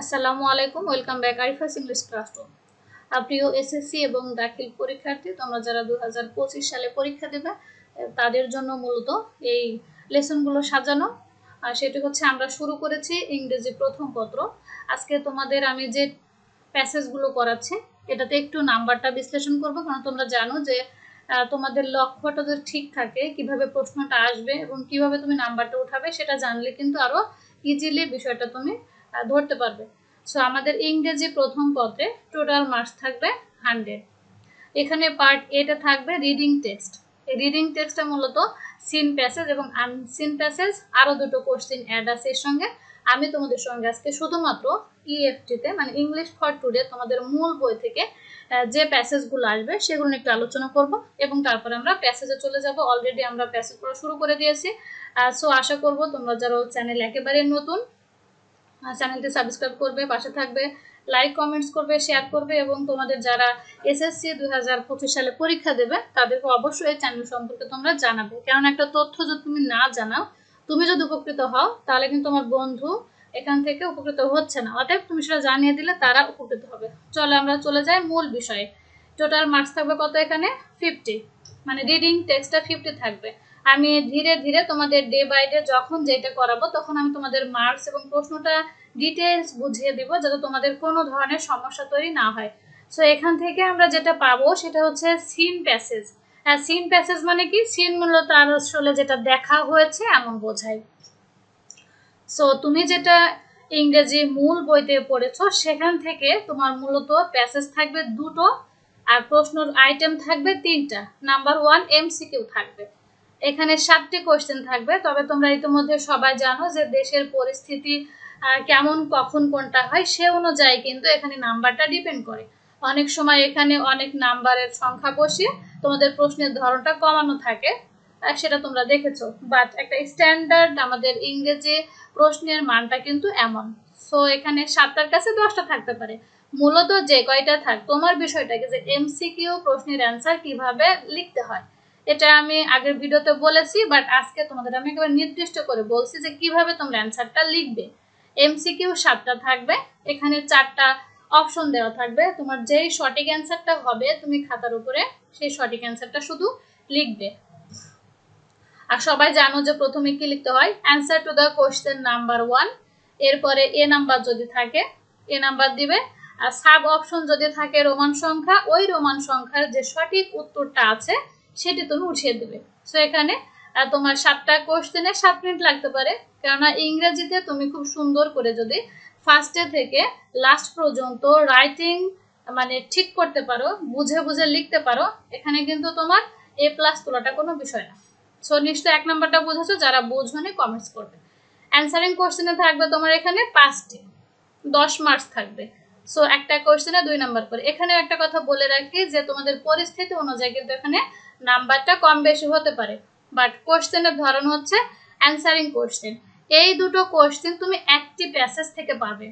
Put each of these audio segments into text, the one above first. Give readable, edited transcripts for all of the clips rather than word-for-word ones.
আসসালামু আলাইকুম, welcome back Arifa's English classroom. প্রিয় এসএসসি এবং দাখিল পরীক্ষার্থী, তোমরা যারা 2025 সালে পরীক্ষা দেবে তাদের জন্য মূলত এই লেসনগুলো সাজানো। আর সেটি হচ্ছে আমরা শুরু করেছি ইংরেজি প্রথম পত্র। আজকে তোমাদের আমি যে প্যাসেজগুলো করাচ্ছি এটাতে একটু নাম্বারটা বিশ্লেষণ করবো, কারণ তোমরা জানো যে তোমাদের লক্ষ্যটা যদি ঠিক থাকে, কিভাবে প্রশ্নটা আসবে এবং কিভাবে তুমি নাম্বারটা উঠাবে সেটা জানলে কিন্তু আরো ইজিলি বিষয়টা তুমি ধরতে পারবে। সো আমাদের ইংরেজি প্রথম পত্রে টোটাল মার্কস থাকবে 100। এখানে পার্ট এতে থাকবে রিডিং টেক্সট। এই রিডিং টেক্সটটা মূলত সিন প্যাসেজ এবং আনসিন প্যাসেজ, আরো দুটো কোশ্চেন অ্যাড আছে এর সঙ্গে। আমি তোমাদের সঙ্গে আজকে শুধুমাত্র ইএফটিতে মানে ইংলিশ ফর টুডে তোমাদের মূল বই থেকে যে প্যাসেজগুলো আসবে সেগুলো নিয়ে একটু আলোচনা করব এবং তারপরে আমরা প্যাসেজে চলে যাব। অলরেডি আমরা প্যাসেজ পড়া শুরু করে দিয়েছি। সো আশা করব তোমরা যারা চ্যানেল একেবারে নতুন, চ্যানেলটি সাবস্ক্রাইব করবে, পাশে থাকবে, লাইক কমেন্টস করবে, শেয়ার করবে এবং তোমাদের যারা এসএসসি 2025 সালে পরীক্ষা দেবে তাদেরকে অবশ্যই এই চ্যানেল সম্পর্কে তোমরা জানাবে। কারণ একটা তথ্য যদি তুমি না জানাও, তুমি যদি উপকৃত হও তাহলে কিন্তু তোমার বন্ধু এখান থেকে উপকৃত হচ্ছে না, অতএব তুমি সেটা জানিয়ে দিলে তারা উপকৃত হবে। চলো আমরা চলে যাই মূল বিষয়ে। টোটাল মার্কস থাকবে কত? এখানে 50, মানে রিডিং টেক্সটটা 50 থাকবে। আমি ধীরে ধীরে তোমাদের ডে বাই ডে যখন যেটা করাবো তখন আমি তোমাদের মার্কস এবং প্রশ্নটা ডিটেলস বুঝিয়ে দিব, যাতে তোমাদের কোনো ধরনের সমস্যা তৈরি না হয়। সো এখান থেকে আমরা যেটা পাবো সেটা হচ্ছে সিন প্যাসেজ। আর সিন প্যাসেজ মানে কি? সিন মূলত আর আসলে যেটা দেখা হয়েছে এমন বোঝায়। সো তুমি যেটা ইংরেজি মূল বইতে পড়েছো সেখান থেকে তোমার মূলত প্যাসেজ থাকবে দুটো আর প্রশ্নের আইটেম থাকবে তিনটা। নাম্বার 1 এমসিকিউ থাকবে। এখানে 7টি কোশ্চেন থাকবে। তবে তোমরা ইতিমধ্যে সবাই জানো যে দেশের পরিস্থিতি কেমন, কখন কোনটা হয় সে অনুযায়ী কিন্তু এখানে নাম্বারটা ডিপেন্ড করে। অনেক সময় এখানে অনেক নাম্বারের সংখ্যা বসিয়ে তোমাদের প্রশ্নের ধরনটা কমানো থাকে, সেটা তোমরা দেখেছো। বাট একটা স্ট্যান্ডার্ড আমাদের ইংরেজি প্রশ্নের মানটা কিন্তু এমন। সো এখানে 7টার কাছে 10টা থাকতে পারে। মূলত যে কয়টা থাক, তোমার বিষয়টাকে যে এমসিকিউ প্রশ্নের অ্যান্সার কিভাবে লিখতে হয় এটা আমি আগের ভিডিওতে বলেছি, বাট আজকে তোমাদের আমি একেবারে নির্দিষ্ট করে বলছি যে কিভাবে তোমরা অ্যান্সারটা লিখবে। এমসিকিউ 7টা থাকবে। এখানে 4টা অপশন দেওয়া থাকবে। তোমার যেই সঠিক অ্যান্সারটা হবে তুমি খাতার উপরে সেই সঠিক অ্যান্সারটা শুধু লিখবে। আর সবাই জানো যে প্রথমে কি লিখতে হয়? Answer to the question number 1, এরপরে এ নাম্বার যদি থাকে এ নাম্বার দিবে, আর সাব অপশন যদি থাকে রোমান সংখ্যা, ওই রোমান সংখ্যার যে সঠিক উত্তরটা আছে সেটি তুমি উঠিয়ে দিবে। সো এখানে তোমার 7টা কোশ্চেনে 7 মিনিট লাগতে পারে, কেননা ইংরেজিতে তুমি খুব সুন্দর করে যদি ফার্স্টে থেকে লাস্ট পর্যন্ত রাইটিং মানে ঠিক করতে পারো, বুঝে বুঝে লিখতে পারো, এখানে কিন্তু তোমার A+ তোলাটা কোনো বিষয় না। সো নিশ্চয়ই 1 নাম্বারটা বুঝেছো, যারা বুঝোনি কমেন্টস করবে। অ্যান্সারিং কোশ্চেনে থাকবে তোমার এখানে 5টি, 10 মার্কস থাকবে। সো একটা কোশ্চেনে 2 নাম্বার করে। এখানে একটা কথা বলে রাখি যে তোমাদের পরিস্থিতি অনুযায়ী কিন্তু এখানে নাম্বারটা কম বেশি হতে পারে, বাট কোশ্চেনের ধরন হচ্ছে অ্যান্সারিং কোশ্চেন। এই দুটো কোশ্চেন তুমি একটি প্যাসেজ থেকে পাবে।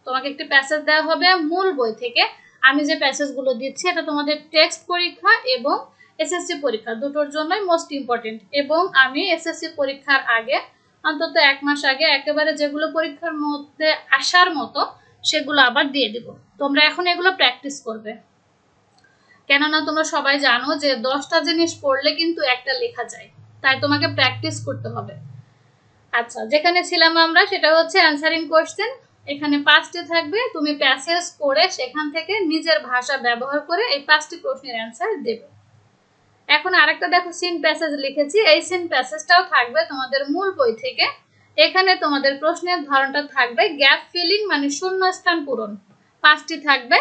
তোমাকে একটি প্যাসেজ দেওয়া হবে মূল বই থেকে। আমি যে প্যাসেজগুলো দিচ্ছি এটা তোমাদের টেক্সট পরীক্ষা এবং এসএসসি পরীক্ষা দুটোর জন্যই মোস্ট ইম্পর্টেন্ট। এবং আমি এসএসসি পরীক্ষার আগে অন্তত 1 মাস আগে একেবারে যেগুলো পরীক্ষার মধ্যে আসার মতো সেগুলো আবার দিয়ে দিব। তোমরা এখন এগুলো প্র্যাকটিস করবে, কেননা তোমরা সবাই জানো যে 10টা জিনিস পড়লে কিন্তু একটা লেখা যায়, তাই তোমাকে প্র্যাকটিস করতে হবে। আচ্ছা, যেখানে ছিলাম আমরা সেটা হচ্ছে অ্যান্সারিং কোশ্চেন। এখানে 5টি থাকবে। তুমি প্যাসেজ পড়ে সেখান থেকে নিজের ভাষা ব্যবহার করে এই 5টি প্রশ্নের অ্যান্সার দেবে। এখন আরেকটা দেখো, সিন প্যাসেজ লিখেছি। এই সিন প্যাসেজটাও থাকবে তোমাদের মূল বই থেকে। এখানে তোমাদের প্রশ্নের ধরনটা থাকবে গ্যাপ ফিলিং, মানে শূন্যস্থান পূরণ। 5টি থাকবে,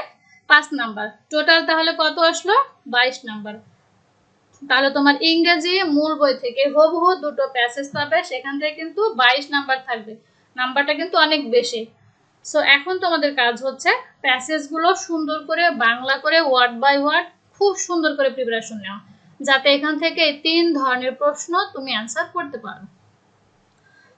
5 নাম্বার। টোটাল তাহলে কত আসলো? 22 নাম্বার। তাহলে তোমার ইংরেজি মূল বই থেকে হুবহু দুটো প্যাসেজ পাবে, সেখান থেকে কিন্তু 22 নাম্বার থাকবে। নাম্বারটা কিন্তু অনেক বেশি। সো এখন তোমাদের কাজ হচ্ছে প্যাসেজগুলো সুন্দর করে বাংলা করে ওয়ার্ড বাই ওয়ার্ড খুব সুন্দর করে প্রিপারেশন নেওয়া, যাতে এখান থেকে 3 ধরনের প্রশ্ন তুমি অ্যান্সার করতে পারো।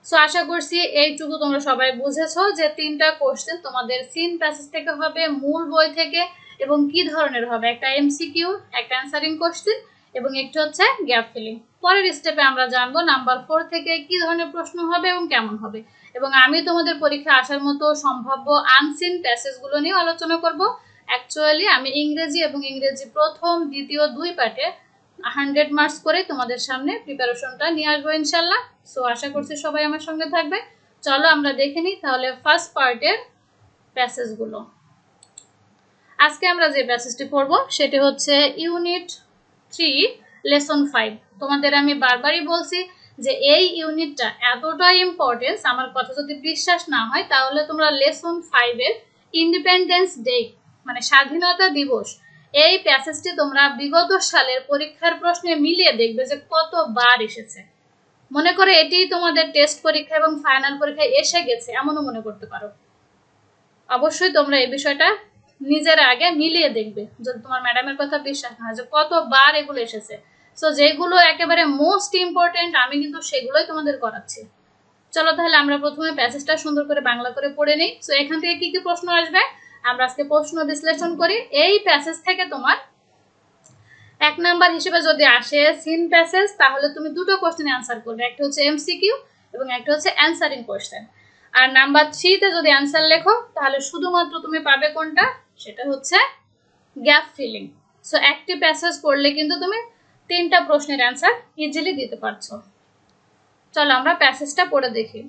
সো আশা করছি এইটুকু তোমরা সবাই বুঝেছো যে 3টা কোশ্চেন তোমাদের সিন প্যাসেজ থেকে হবে, মূল বই থেকে, এবং কি ধরনের হবে? একটা এমসিকিউ, একটা অ্যান্সারিং কোশ্চেন এবং একটা হচ্ছে গ্যাপ ফিলিং। পরের স্টেপে আমরা জানবো নাম্বার 4 থেকে কি ধরনের প্রশ্ন হবে এবং কেমন হবে। এবং আমি তোমাদের পরীক্ষা আসার মতো সম্ভাব্য আনসিন প্যাসেজগুলো নিয়ে আলোচনা করব। অ্যাকচুয়ালি আমি ইংরেজি এবং ইংরেজি প্রথম দ্বিতীয় 2 পার্টে 100 মার্কস করে তোমাদের সামনে প্রিপারেশনটা নিয়ে আসবো ইনশাল্লাহ। সো আশা করছি সবাই আমার সঙ্গে থাকবে। চলো আমরা দেখে নিই তাহলে ফার্স্ট পার্টের প্যাসেজগুলো। আজকে আমরা যে প্যাসেজটি পড়ব সেটি হচ্ছে ইউনিট 3 লেসন 5। তোমাদের আমি বারবারই বলছি যে এই ইউনিটটা এতটাই ইম্পর্টেন্স, আমার কথা যদি বিশ্বাস না হয় তাহলে তোমরা লেসন 5 এর ইন্ডিপেন্ডেন্স ডে মানে স্বাধীনতা দিবস এই প্যাসেজটি তোমরা বিগত সালের পরীক্ষার প্রশ্নে মিলিয়ে দেখবে যে কতবার এসেছে। মনে করে এটি তোমাদের টেস্ট পরীক্ষা এবং ফাইনাল পরীক্ষায় এসে গেছে এমনও মনে করতে পারো। অবশ্যই তোমরা এই বিষয়টা নিজের আগে মিলিয়ে দেখবে যদি তোমার ম্যাডামের কথা বিশ্বাস না হয় যে কতবার এগুলো এসেছে। সো যেগুলো একেবারে মোস্ট ইম্পর্টেন্ট আমি কিন্তু সেগুলোই তোমাদের করাচ্ছি। চলো তাহলে আমরা প্রথমে প্যাসেজটা সুন্দর করে বাংলা করে পড়ে নিই। সো এখান থেকে কি কি প্রশ্ন আসবে আমরা আজকে প্রশ্ন বিশ্লেষণ করি। এই প্যাসেজ থেকে তোমার 1 নাম্বার হিসেবে যদি আসে সিন প্যাসেজ তাহলে তুমি দুটো কোশ্চেনে অ্যান্সার করবে, একটা হচ্ছে এমসিকিউ এবং একটা হচ্ছে অ্যান্সারিং কোশ্চেন। আর নাম্বার 3 তে যদি অ্যান্সার লেখো তাহলে শুধুমাত্র তুমি পাবে কোনটা, সেটা হচ্ছে গ্যাপ ফিলিং। সো একটি প্যাসেজ পড়লে কিন্তু তুমি 3টা প্রশ্নের অ্যান্সার ইজিলি দিতে পারছো। চলো আমরা প্যাসেজটা পড়ে দেখি।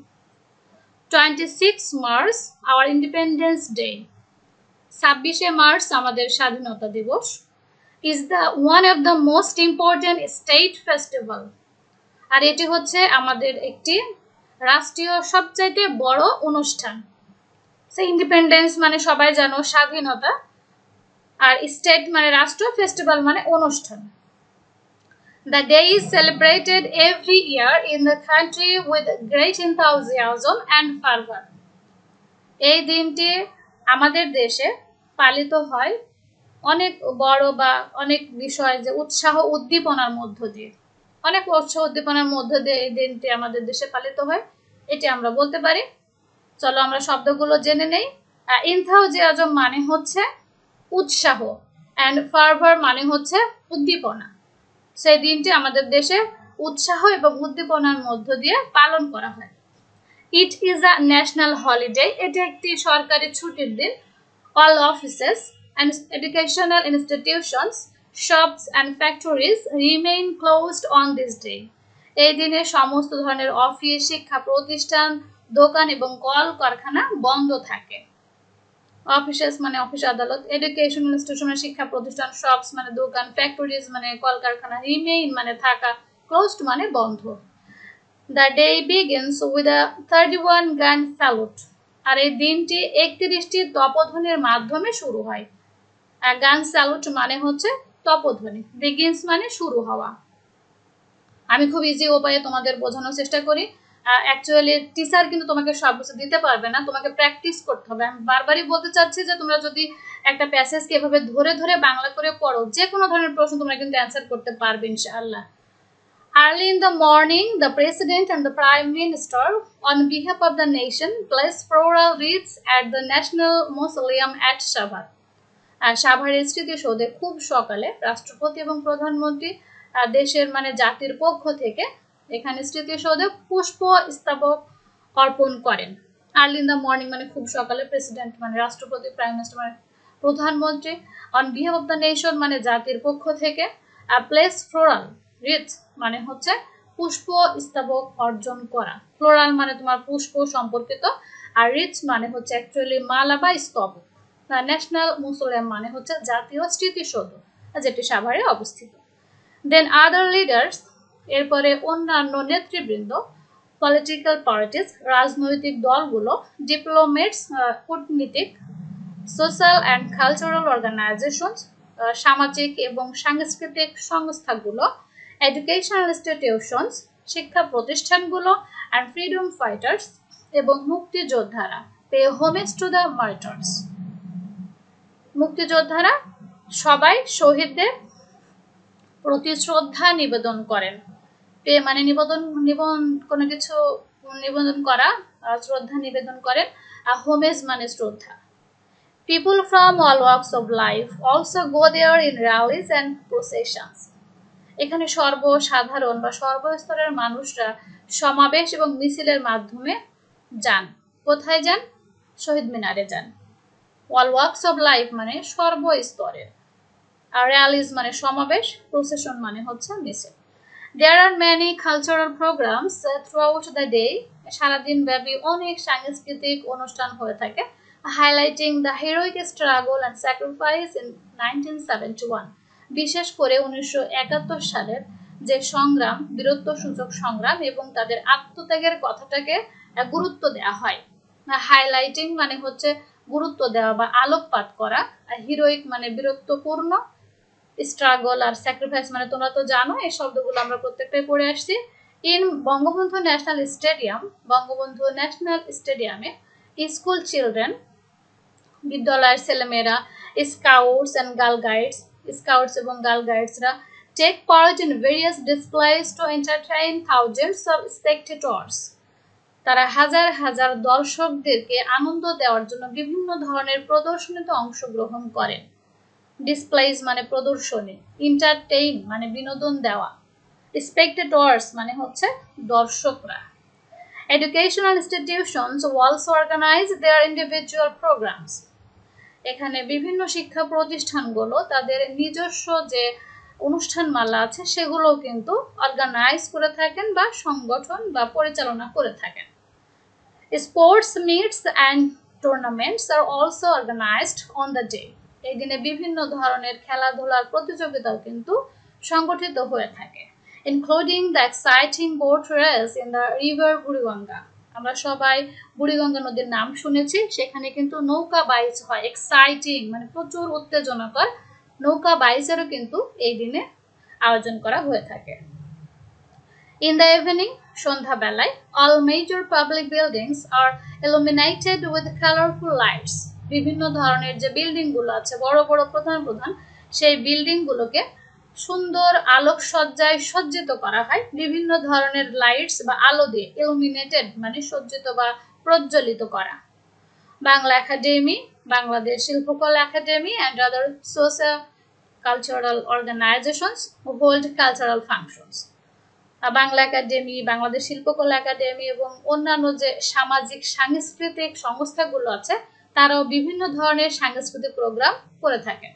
26 মার্চ আওয়ার ইন্ডিপেন্ডেন্স ডে, 26শে মার্চ আমাদের স্বাধীনতা দিবস, is the one of the most important state festival, আর এটি হচ্ছে আমাদের একটি রাষ্ট্রীয় সবচাইতে বড় অনুষ্ঠান। সে ইন্ডিপেন্ডেন্স মানে সবাই জানো স্বাধীনতা, আর স্টেট মানে রাষ্ট্র, ফেস্টিভ্যাল মানে অনুষ্ঠান। The day is celebrated every year in the country with great enthusiasm and fervor. এই দিনটি আমাদের দেশে পালিত হয় অনেক বড় বা অনেক বিষয় যে উৎসাহ উদ্দীপনার মধ্য দিয়ে, অনেক উৎসাহ উদ্দীপনার মধ্য দিয়ে এই দিনটি আমাদের দেশে পালিত হয়, এটি আমরা বলতে পারি। চলো আমরা শব্দগুলো জেনে নেই। enthusiasm মানে হচ্ছে উৎসাহ, and fervor মানে হচ্ছে উদ্দীপনা। সেই দিনটি আমাদের দেশে উৎসাহ এবং উদ্দীপনার মধ্য দিয়ে পালন করা হয়। It is a national holiday, এটি একটি সরকারি ছুটির দিন। All offices and educational institutions, shops and factories remain closed on this day. এই দিনে সমস্ত ধরনের অফিস, শিক্ষা প্রতিষ্ঠান, দোকান এবং কলকারখানা বন্ধ থাকে। অফিসেস মানে অফিস আদালত, এডুকেশনাল ইনস্টিটিউশন শিক্ষা প্রতিষ্ঠান, শপস মানে দোকান, ফ্যাক্টরিজ মানে কলকারখানা, রিমেইন মানে থাকা, ক্লোজড মানে বন্ধ। The day begins with a 31 gun salute, আর এই দিনটি 31টি তপধ্বনির মাধ্যমে শুরু হয়। আর গান স্যালুট মানে হচ্ছে তপধ্বনি, বিগিনস মানে শুরু হওয়া। আমি খুব ইজি উপায়ে তোমাদের বোঝানোর চেষ্টা করি। অ্যাকচুয়ালি টিচার কিন্তু তোমাকে সব কিছু দিতে পারবে না, তোমাকে প্র্যাকটিস করতে হবে। আমি বারবারই বলতে চাচ্ছি যে তোমরা যদি একটা প্যাসেজকে এভাবে ধরে ধরে বাংলা করে পড়ো, যে কোনো ধরনের প্রশ্ন তোমরা কিন্তু অ্যান্সার করতে পারবে ইনশাআল্লাহ। Early in the morning, the President and the Prime Minister, on behalf of the nation, placed floral wreaths at the National Mausoleum at Shabad. আর সাভারের স্মৃতিসৌধে খুব সকালে রাষ্ট্রপতি এবং প্রধানমন্ত্রী দেশের মানে জাতির পক্ষ থেকে এখানে স্মৃতিসৌধে পুষ্প স্তবক অর্পণ করেন। আর্লি ইন দ্য মর্নিং মানে খুব সকালে, প্রেসিডেন্ট মানে রাষ্ট্রপতি, প্রাইম মিনিস্টার মানে প্রধানমন্ত্রী, on behalf of the nation মানে জাতির পক্ষ থেকে, প্লেস ফ্লোরাল রিথ মানে হচ্ছে পুষ্প স্তবক অর্জন করা। ফ্লোরাল মানে তোমার পুষ্প সম্পর্কিত, আর রিথ মানে হচ্ছে অ্যাকচুয়ালি মালা বা স্তবক। ন্যাশনাল মিউজিয়াম মানে হচ্ছে জাতীয় স্মৃতিসৌধ যেটি সাভারে অবস্থিত। দেন আদার লিডার্স, এরপরে অন্যান্য নেতৃবৃন্দ, পলিটিক্যাল পার্টিস রাজনৈতিক দলগুলো, ডিপ্লোমেটস কূটনীতিক, সোশ্যাল অ্যান্ড কালচারাল অর্গানাইজেশন সামাজিক এবং সাংস্কৃতিক সংস্থাগুলো, এডুকেশনাল ইনস্টিটিউশনস শিক্ষা প্রতিষ্ঠানগুলো, অ্যান্ড ফ্রিডম ফাইটার্স এবং মুক্তিযোদ্ধারা, pay homage to the martyrs. মুক্তিযোদ্ধারা সবাই শহীদদের প্রতি শ্রদ্ধা নিবেদন করেন। পে মানে কোনো কিছু নিবেদন করা, শ্রদ্ধা নিবেদন করেন। হোমেজ মানে শ্রদ্ধা। People from all works of life also go there in rallies and processions. এখানে সর্বসাধারণ বা সর্বস্তরের মানুষরা সমাবেশ এবং মিছিলের মাধ্যমে যান। কোথায় যান? শহীদ মিনারে যান। অল ওয়ার্কস অফ লাইফ মানে সর্বস্তরের। আর র্যালিজ মানে সমাবেশ, প্রসেশন মানে হচ্ছে মিছিল। There are many cultural programs throughout the day. সারাদিন ব্যাপী অনেক সাংস্কৃতিক অনুষ্ঠান হয়ে থাকে, highlighting the heroic struggle and sacrifice in 1971. বিশেষ করে 1971 সালের যে সংগ্রাম, বীরত্বসূচক সংগ্রাম এবং তাদের আত্মত্যাগের কথাটাকে গুরুত্ব দেওয়া হয়। হাইলাইটিং মানে হচ্ছে গুরুত্ব দেওয়া বা আলোকপাত করা, আর হিরোইক মানে বীরত্বপূর্ণ, স্ট্রাগল আর স্যাক্রিফাইস মানে তোমরা তো জানো, এই শব্দগুলো আমরা প্রত্যেকটাই পড়ে আসছি। In Bangabandhu national stadium, Bangabandhu national স্টেডিয়ামে স্কুল চিলড্রেন, বিদ্যালয়ের ছেলেমেয়েরা, scouts and girl guides, scouts এবং গার্ল গাইডসরা take part in various displays to entertain thousands of spectators. তারা হাজার হাজার দর্শকদেরকে আনন্দ দেওয়ার জন্য বিভিন্ন ধরনের প্রদর্শনীতে অংশগ্রহণ করেন। ডিসপ্লেস মানে প্রদর্শনী, এন্টারটেইন মানে বিনোদন দেওয়া, স্পেক্টেটর্স মানে হচ্ছে দর্শকরা। Educational institutions also organise their individual programmes. এখানে বিভিন্ন শিক্ষা প্রতিষ্ঠানগুলো তাদের নিজস্ব যে অনুষ্ঠানমালা আছে সেগুলোও কিন্তু অর্গানাইজ করে থাকেন বা সংগঠন বা পরিচালনা করে থাকেন। Sports meets and tournaments are also organised on the day. এই দিনে বিভিন্ন ধরনের খেলাধুলার প্রতিযোগিতাও কিন্তু সংগঠিত হয়ে থাকে, including the exciting boat race in the river Buriganga. আমরা সবাই বুড়িগঙ্গা নদীর নাম শুনেছি, সেখানে কিন্তু নৌকা বাইচ হয়, এক্সাইটিং মানে প্রচুর উত্তেজনাকর নৌকা বাইচেরও কিন্তু এই দিনে আয়োজন করা হয়ে থাকে। In the evening, সন্ধ্যাবেলায়, all major public buildings are illuminated with colorful lights. বিভিন্ন ধরনের যে বিল্ডিংগুলো আছে, বড় বড় প্রধান প্রধান, সেই বিল্ডিংগুলোকে সুন্দর আলোকসজ্জায় সজ্জিত করা হয় বিভিন্ন ধরনের লাইটস বা আলো দিয়ে। ইলুমিনেটেড মানে সজ্জিত বা প্রজ্বলিত করা। বাংলা একাডেমি, বাংলাদেশ শিল্পকলা academy and other social cultural organizations hold cultural functions. Bangla academy, Bangladesh শিল্পকলা একাডেমি এবং অন্যান্য যে সামাজিক সাংস্কৃতিক সংস্থাগুলো আছে তারাও বিভিন্ন ধরনের সাংস্কৃতিক প্রোগ্রাম করে থাকেন।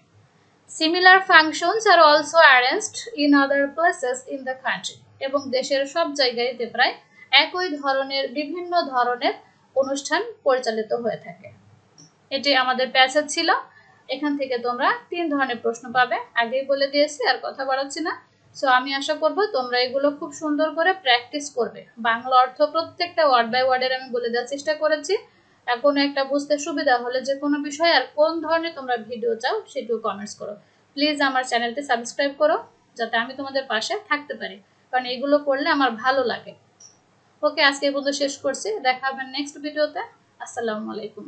Similar functions are also arranged in other places in the country. এবং দেশের সব জায়গাতে প্রায় একই ধরনের বিভিন্ন ধরনের অনুষ্ঠান পরিচালিত হয়ে থাকে। এটি আমাদের প্যাসেজ ছিল। এখান থেকে তোমরা 3 ধরনের প্রশ্ন পাবে, আগেই বলে দিয়েছি, আর কথা বাড়াচ্ছি না। সো আমি আশা করব তোমরা এগুলো খুব সুন্দর করে প্র্যাকটিস করবে। বাংলা অর্থ প্রত্যেকটা ওয়ার্ড বাই ওয়ার্ডের আমি বলে দেওয়ার চেষ্টা করেছি। এখন একটা বুঝতে সুবিধা হলে যে কোনো বিষয় আর কোন ধরনের তোমরা ভিডিও চাও সেটিও কমেন্টস করো। প্লিজ আমার চ্যানেলটি সাবস্ক্রাইব করো যাতে আমি তোমাদের পাশে থাকতে পারি, কারণ এগুলো করলে আমার ভালো লাগে। ওকে, আজকে এই পর্যন্ত শেষ করছি, দেখা হবে নেক্সট ভিডিওতে। আসসালামু আলাইকুম।